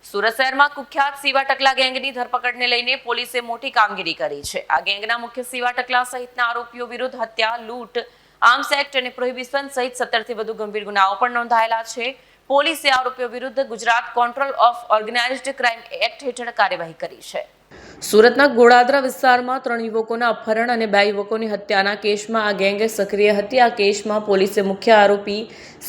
સુરત શહેરમાં કુખ્યાત સીવા ટકલા ગેંગની ધરપકડને લઈને પોલીસે મોટી કામગીરી કરી છે। આ ગેંગના મુખ્ય સીવા ટકલા સહિતના આરોપીઓ વિરુદ્ધ હત્યા, લૂંટ, આર્મ્સ એક્ટ અને પ્રોહિબિશન સહિત 17 થી વધુ ગંભીર ગુનાઓ પણ નોંધાયેલા છે। પોલીસે આરોપીઓ વિરુદ્ધ Gujarat control of organised crime act હેઠળ કાર્યવાહી કરી છે। સુરતના ગોળાદરા વિસ્તારમાં 3 યુવકોના અપહરણ અને 2 યુવકોની હત્યાના કેસમાં આ ગેંગ સક્રિય હતી। આ કેસમાં પોલીસે મુખ્ય આરોપી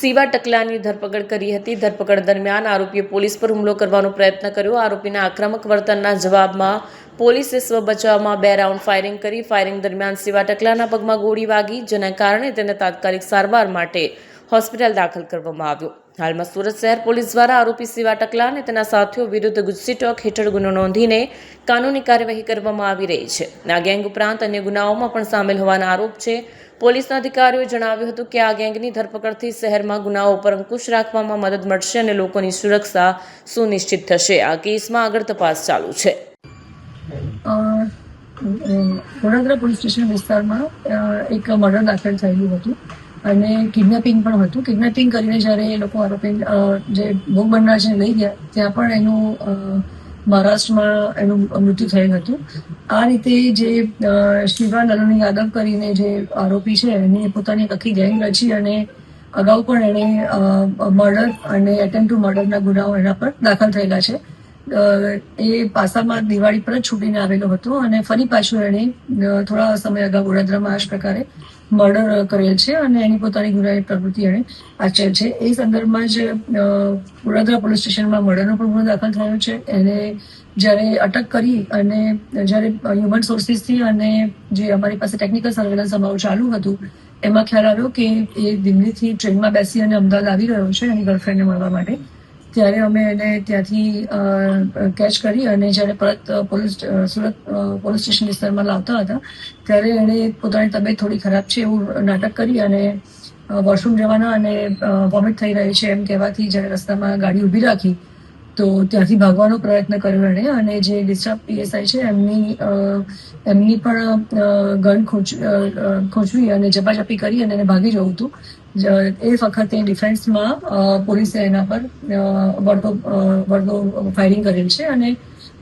સીવા ટકલાની ધરપકડ કરી હતી। ધરપકડ દરમિયાન આરોપીએ પોલીસ પર હુમલો કરવાનો પ્રયત્ન કર્યો। આરોપીના આક્રમક વર્તનના જવાબમાં પોલીસે સ્વ બચાવમાં 2 રાઉન્ડ ફાયરિંગ કરી। ફાયરિંગ દરમિયાન સીવા ટકલાના પગમાં ગોળી વાગી, જેના કારણે તેને તાત્કાલિક સારવાર માટે હોસ્પિટલ દાખલ કરવામાં આવ્યો। હાલમાં સુરત શહેર પોલીસ દ્વારા આરોપી સીવા ટકલા અને તેના સાથીઓ વિરુદ્ધ ગુજસી ટોક હેઠળ ગુનો નોંધીને કાનૂની કાર્યવાહી કરવામાં આવી રહી છે। આ ગેંગ ઉપરાંત અન્ય ગુનાઓમાં પણ સામેલ હોવાના આરોપ છે। પોલીસના અધિકારીઓએ જણાવ્યું હતું કે આ ગેંગની ધરપકડથી શહેરમાં ગુનાઓ પર અંકુશ રાખવામાં મદદ મળશે અને લોકોની સુરક્ષા સુનિશ્ચિત થશે। આ કેસમાં આગળ તપાસ ચાલુ છે। વડોદરા પોલીસ સ્ટેશન વિસ્તારમાં એક મર્ડર દાખલ થયેલું હતું અને કિડનેપિંગ પણ હતું। કિડનેપિંગ કરીને જ્યારે એ લોકો આરોપી જે ભોગ બનનાર છે લઈ ગયા, ત્યાં પણ એનું મહારાષ્ટ્રમાં એનું મૃત્યુ થયેલ હતું। આ રીતે જે શિવા નલની યાદવ કરીને જે આરોપી છે એને પોતાની આખી ગેંગ રચી અને અગાઉ પણ એણે મર્ડર અને એટેમ્પ ટુ મર્ડરના ગુનાઓ એના પર દાખલ થયેલા છે। એ પાસામાં દિવાળી પર જ છૂટીને આવેલો હતો અને ફરી પાછું એણે થોડા સમય અગાઉ વડોદરામાં આ જ પ્રકારે મર્ડર કરેલ છે અને એની પોતાની ગુનાહિત પ્રવૃત્તિ એણે આચરેલ છે। એ સંદર્ભમાં જ વડોદરા પોલીસ સ્ટેશનમાં મર્ડરનો પણ ગુનો દાખલ થયો છે। એને જ્યારે અટક કરી અને જ્યારે હ્યુમન સોર્સિસથી અને જે અમારી પાસે ટેકનિકલ સર્વેલન્સ અમારું ચાલુ હતું, એમાં ખ્યાલ આવ્યો કે એ દિલ્હીથી ટ્રેનમાં બેસી અને અમદાવાદ આવી રહ્યો છે એની ગર્લફ્રેન્ડને મળવા માટે। ત્યારે અમે એને ત્યાંથી કેચ કરી અને જ્યારે પરત સુરત પોલીસ સ્ટેશન વિસ્તારમાં લાવતા હતા ત્યારે એણે પોતાની તબિયત થોડી ખરાબ છે એવું નાટક કરી અને વોશરૂમ જવાના અને વોમિટ થઈ રહી છે એમ કહેવાથી જ્યારે રસ્તામાં ગાડી ઊભી રાખી તો ત્યાંથી ભાગવાનો પ્રયત્ન કર્યો એણે અને જે ડિસ્ટર્બ પીએસઆઈ છે એમની પણ ગન ખોચવી અને ઝપાઝપી કરી અને એને ભાગી જવું હતું। એ વખતે ડિફેન્સમાં પોલીસે એના પર વળતો ફાયરિંગ કરેલ છે અને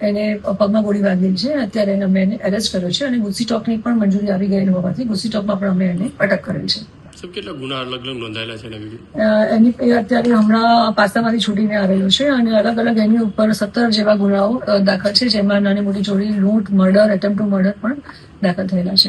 એને પગમાં ગોળી વાગેલી છે। અત્યારે અમે એને એરેસ્ટ કર્યો છે અને ગુજસી ટોકની પણ મંજૂરી આવી ગયેલી હોવાથી ગુજસી ટોકમાં પણ અમે એને અટક કરેલ છે। કેટલા ગુના અલગ અલગ નોંધાયેલા છે એની અત્યારે હમણાં પાસામાંથી છૂટીને આવેલો છે અને અલગ અલગ એની ઉપર 17 જેવા ગુનાઓ દાખલ છે, જેમાં નાની મોટી ચોરી, લૂંટ, મર્ડર, એટેમ્પ ટુ મર્ડર પણ દાખલ થયેલા છે।